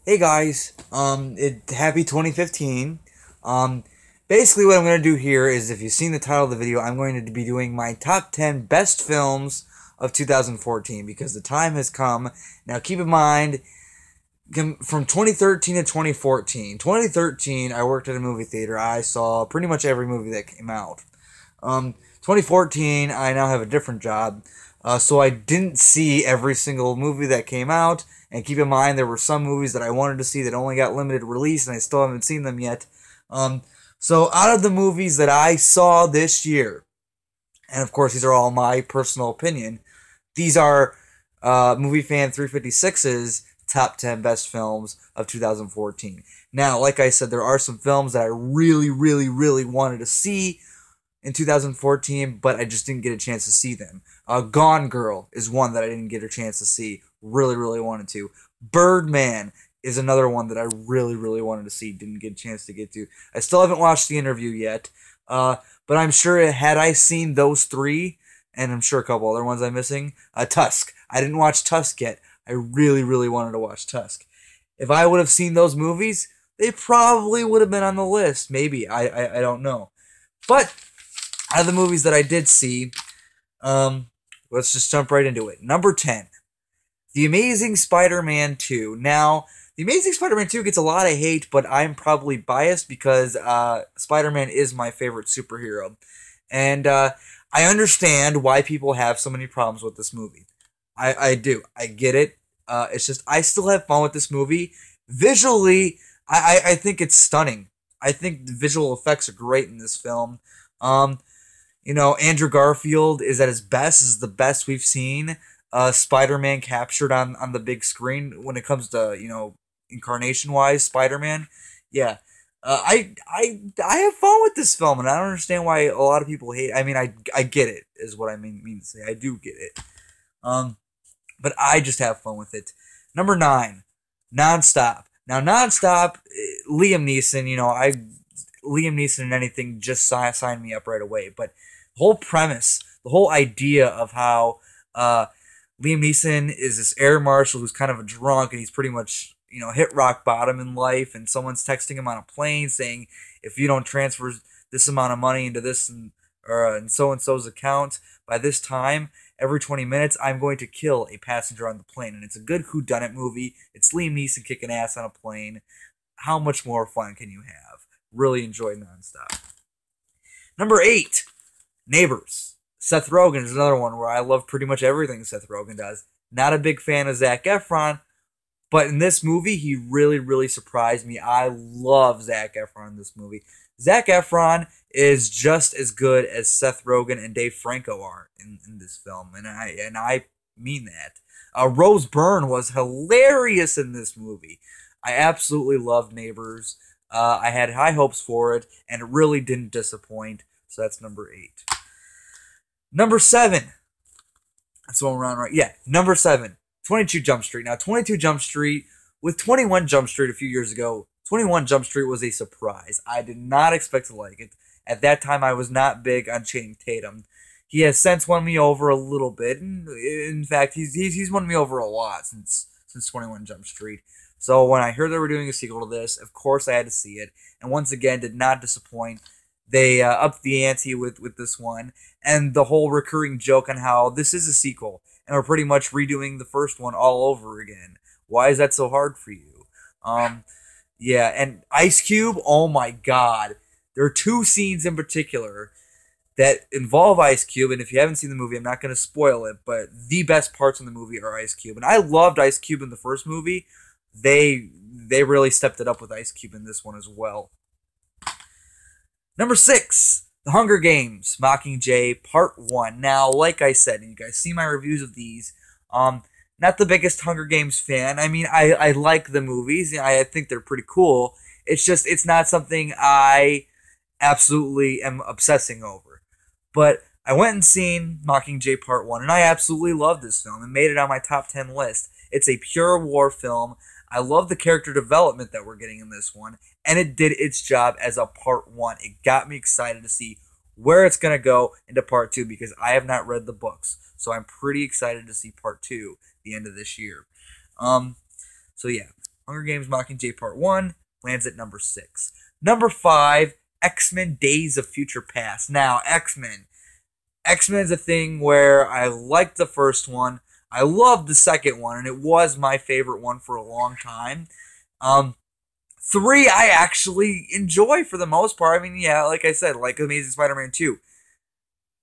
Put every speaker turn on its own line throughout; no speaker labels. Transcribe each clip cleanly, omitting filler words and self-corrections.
Hey guys, happy 2015. Um, Basically what I'm going to do here is, if you've seen the title of the video, I'm going to be doing my top 10 best films of 2014 because the time has come. Now keep in mind, from 2013 to 2014, 2013 I worked at a movie theater. I saw pretty much every movie that came out. 2014, I now have a different job, so I didn't see every single movie that came out. And keep in mind, there were some movies that I wanted to see that only got limited release, and I still haven't seen them yet. So out of the movies that I saw this year, and of course these are all my personal opinion, these are Movie Fan 356's top 10 best films of 2014. Now, like I said, there are some films that I really, really, really wanted to see in 2014, but I just didn't get a chance to see them. Gone Girl is one that I didn't get a chance to see. Really, really wanted to. Birdman is another one that I really, really wanted to see. Didn't get a chance to get to. I still haven't watched The Interview yet, but I'm sure had I seen those three, and I'm sure a couple other ones I'm missing. Tusk. I didn't watch Tusk yet. I really, really wanted to watch Tusk. If I would have seen those movies, they probably would have been on the list. Maybe. I don't know. But out of the movies that I did see, let's just jump right into it. Number 10, The Amazing Spider-Man 2. Now, The Amazing Spider-Man 2 gets a lot of hate, but I'm probably biased because Spider-Man is my favorite superhero. And I understand why people have so many problems with this movie. I do. I get it. It's just, I still have fun with this movie. Visually, I think it's stunning. I think the visual effects are great in this film. Andrew Garfield is at his best. This is the best we've seen Spider-Man captured on the big screen when it comes to, incarnation-wise Spider-Man. Yeah. I have fun with this film, and I don't understand why a lot of people hate. I mean, I get it, is what I mean to say. I do get it. But I just have fun with it. Number 9, NonStop. Now, NonStop, Liam Neeson, Liam Neeson in anything just sign me up right away. But the whole premise, the whole idea of how Liam Neeson is this air marshal who's kind of a drunk, and he's pretty much, hit rock bottom in life, and someone's texting him on a plane saying, if you don't transfer this amount of money into this and so-and-so's account by this time, every 20 minutes, I'm going to kill a passenger on the plane. And it's a good whodunit movie. It's Liam Neeson kicking ass on a plane. How much more fun can you have? Really enjoy NonStop. Number 8, Neighbors. Seth Rogen is another one where I love pretty much everything Seth Rogen does. Not a big fan of Zac Efron, but in this movie, he really, really surprised me. I love Zac Efron in this movie. Zac Efron is just as good as Seth Rogen and Dave Franco are in this film, and I mean that. Rose Byrne was hilarious in this movie. I absolutely loved Neighbors. I had high hopes for it, and it really didn't disappoint. So that's number 8. Number 7. That's what we're on, right? Yeah, number 7. 22 Jump Street. Now, 22 Jump Street, with 21 Jump Street a few years ago, 21 Jump Street was a surprise. I did not expect to like it. At that time, I was not big on Channing Tatum. He has since won me over a little bit. In fact, he's won me over a lot since 21 Jump Street. So when I heard they were doing a sequel to this, of course I had to see it. And once again, did not disappoint. They upped the ante with this one. And the whole recurring joke on how this is a sequel, and we're pretty much redoing the first one all over again. Why is that so hard for you? Yeah, and Ice Cube, oh my god. There are 2 scenes in particular that involve Ice Cube, and if you haven't seen the movie, I'm not going to spoil it, but the best parts in the movie are Ice Cube. And I loved Ice Cube in the first movie. They really stepped it up with Ice Cube in this one as well. Number 6, The Hunger Games, Mockingjay, Part 1. Now, like I said, and you guys see my reviews of these, not the biggest Hunger Games fan. I mean, I like the movies. I think they're pretty cool. It's just, it's not something I absolutely am obsessing over. But I went and seen Mockingjay Part 1, and I absolutely love this film and made it on my top 10 list. It's a pure war film. I love the character development that we're getting in this one, and it did its job as a Part 1. It got me excited to see where it's going to go into Part 2 because I have not read the books. So I'm pretty excited to see Part 2 the end of this year. So yeah. Hunger Games Mockingjay Part 1 lands at number 6. Number 5, X-Men Days of Future Past. Now, X-Men. X-Men is a thing where I liked the first one. I loved the second one, and it was my favorite one for a long time. 3, I actually enjoy for the most part. I mean, yeah, like I said, like Amazing Spider-Man 2.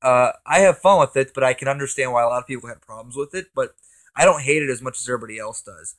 I have fun with it, but I can understand why a lot of people had problems with it, but I don't hate it as much as everybody else does.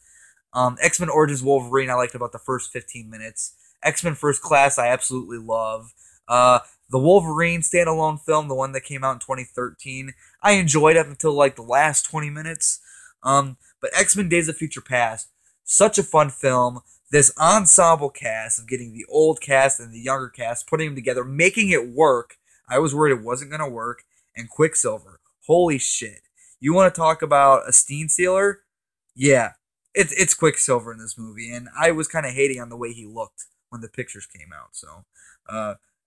X-Men Origins Wolverine, I liked about the first 15 minutes. X-Men First Class, I absolutely love. The Wolverine standalone film, the one that came out in 2013, I enjoyed up until like the last 20 minutes. But X-Men Days of Future Past, such a fun film. This ensemble cast of getting the old cast and the younger cast, putting them together, making it work. I was worried it wasn't going to work. And Quicksilver, holy shit. You want to talk about a steam stealer? Yeah, it's Quicksilver in this movie. And I was kind of hating on the way he looked when the pictures came out. So,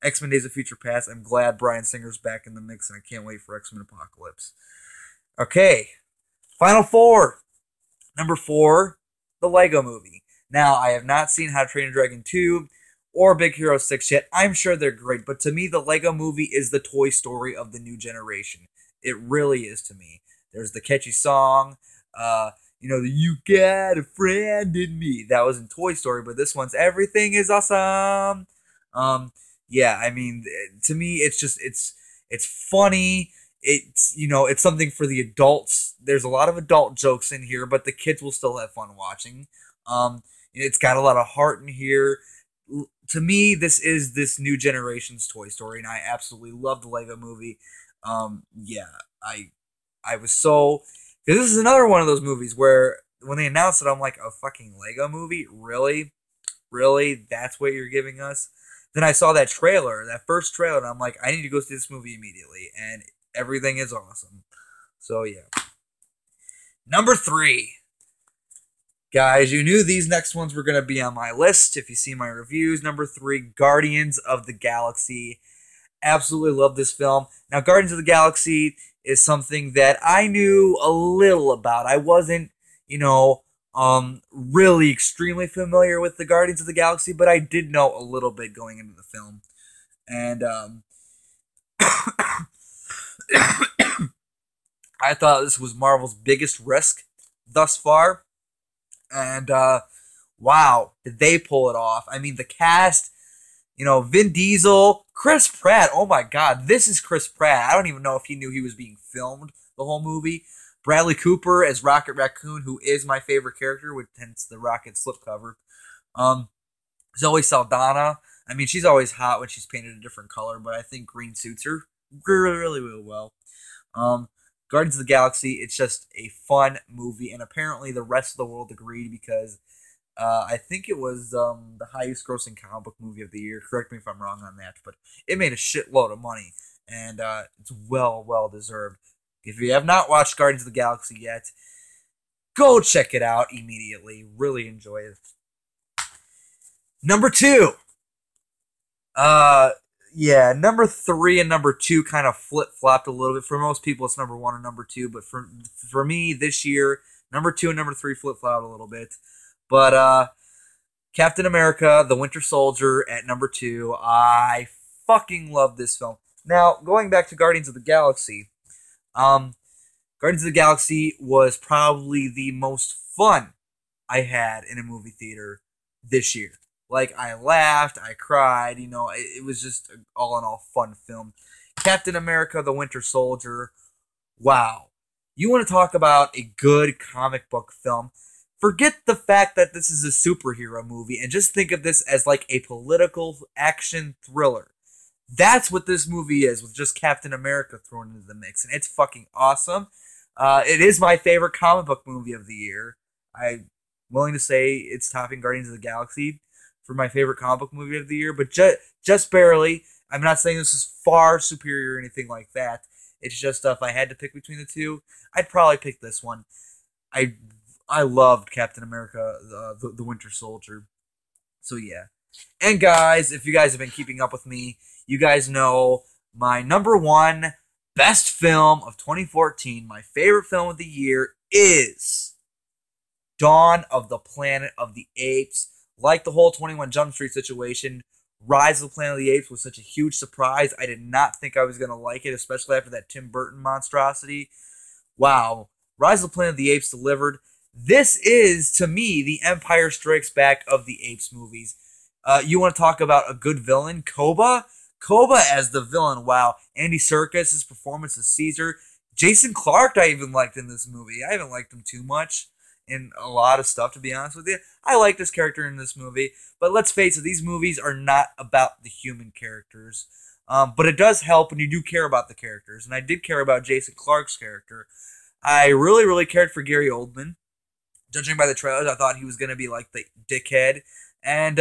X-Men Days of Future Past, I'm glad Bryan Singer's back in the mix, and I can't wait for X-Men Apocalypse. Okay, final 4. Number 4, the Lego Movie. Now, I have not seen How to Train Your Dragon 2 or Big Hero 6 yet. I'm sure they're great, but to me, the Lego Movie is the Toy Story of the new generation. It really is to me. There's the catchy song, You Got a Friend in Me. That was in Toy Story, but this one's Everything is Awesome. Yeah, I mean, to me, it's funny. It's something for the adults. There's a lot of adult jokes in here, but the kids will still have fun watching. It's got a lot of heart in here. To me, this is this new generation's Toy Story, and I absolutely love the Lego Movie. I was so... This is another one of those movies where when they announced it, I'm like, a fucking Lego movie? Really? Really? That's what you're giving us? Then I saw that trailer, that first trailer, and I'm like, I need to go see this movie immediately, and everything is awesome. So, yeah. Number 3. Guys, you knew these next ones were going to be on my list if you see my reviews. Number 3, Guardians of the Galaxy. Absolutely love this film. Now, Guardians of the Galaxy is something that I knew a little about. I wasn't, really extremely familiar with the Guardians of the Galaxy, but I did know a little bit going into the film. And, I thought this was Marvel's biggest risk thus far. And, wow, did they pull it off. I mean, the cast, Vin Diesel, Chris Pratt. Oh my God, this is Chris Pratt. I don't even know if he knew he was being filmed the whole movie. Bradley Cooper as Rocket Raccoon, who is my favorite character, with hence the Rocket slipcover. Zoe Saldana. I mean, she's always hot when she's painted a different color, but I think green suits her really, really, really well. Guardians of the Galaxy, it's just a fun movie, and apparently the rest of the world agreed because I think it was the highest grossing comic book movie of the year. Correct me if I'm wrong on that, but it made a shitload of money, and it's well deserved. If you have not watched Guardians of the Galaxy yet, go check it out immediately. Really enjoy it. Number 2. Number 3 and number 2 kind of flip-flopped a little bit. For most people, it's number 1 and number 2, but for me this year, number 2 and number 3 flip-flopped a little bit. But Captain America, The Winter Soldier at number 2. I fucking love this film. Now, going back to Guardians of the Galaxy, Guardians of the Galaxy was probably the most fun I had in a movie theater this year. Like, I laughed, I cried, it was just an all-in-all fun film. Captain America, The Winter Soldier, wow. You want to talk about a good comic book film? Forget the fact that this is a superhero movie and just think of this as like a political action thriller. That's what this movie is, with just Captain America thrown into the mix, and it's fucking awesome. It is my favorite comic book movie of the year. I'm willing to say it's topping Guardians of the Galaxy for my favorite comic book movie of the year, but just barely. I'm not saying this is far superior or anything like that. It's just if I had to pick between the two, I'd probably pick this one. I loved Captain America, the Winter Soldier. So yeah. And guys, if you guys have been keeping up with me, you guys know my number 1 best film of 2014, my favorite film of the year, is Dawn of the Planet of the Apes. Like the whole 21 Jump Street situation, Rise of the Planet of the Apes was such a huge surprise. I did not think I was going to like it, especially after that Tim Burton monstrosity. Wow. Rise of the Planet of the Apes delivered. This is, to me, the Empire Strikes Back of the Apes movies. You want to talk about a good villain? Koba? Koba as the villain, wow. Andy Serkis' performance as Caesar. Jason Clarke I even liked in this movie. I haven't liked him too much in a lot of stuff, to be honest with you. I like this character in this movie, but let's face it, these movies are not about the human characters. But it does help when you do care about the characters, and I did care about Jason Clarke's character. I really, really cared for Gary Oldman. Judging by the trailers, I thought he was going to be like the dickhead. And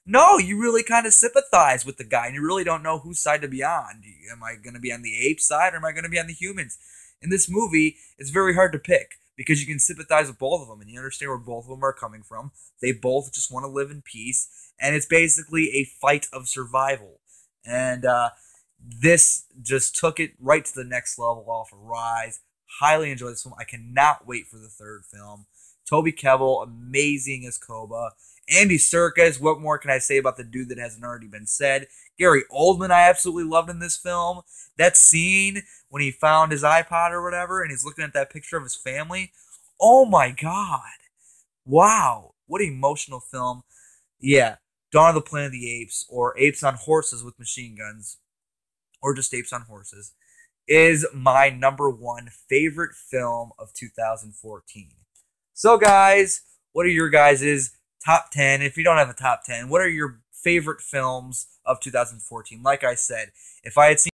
no, you really kind of sympathize with the guy, and you really don't know whose side to be on. Am I going to be on the ape side, or am I going to be on the humans? In this movie, it's very hard to pick, because you can sympathize with both of them, and you understand where both of them are coming from. They both just want to live in peace, and it's basically a fight of survival. And this just took it right to the next level off of Rise. Highly enjoyed this film. I cannot wait for the third film. Toby Kebbell, amazing as Koba. Andy Serkis, what more can I say about the dude that hasn't already been said? Gary Oldman, I absolutely loved in this film. That scene when he found his iPod or whatever, and he's looking at that picture of his family. Oh my God. Wow. What an emotional film. Yeah. Dawn of the Planet of the Apes, or Apes on Horses with Machine Guns, or just Apes on Horses, is my #1 favorite film of 2014. So guys, what are your guys' top 10? If you don't have a top 10, what are your favorite films of 2014? Like I said, if I had seen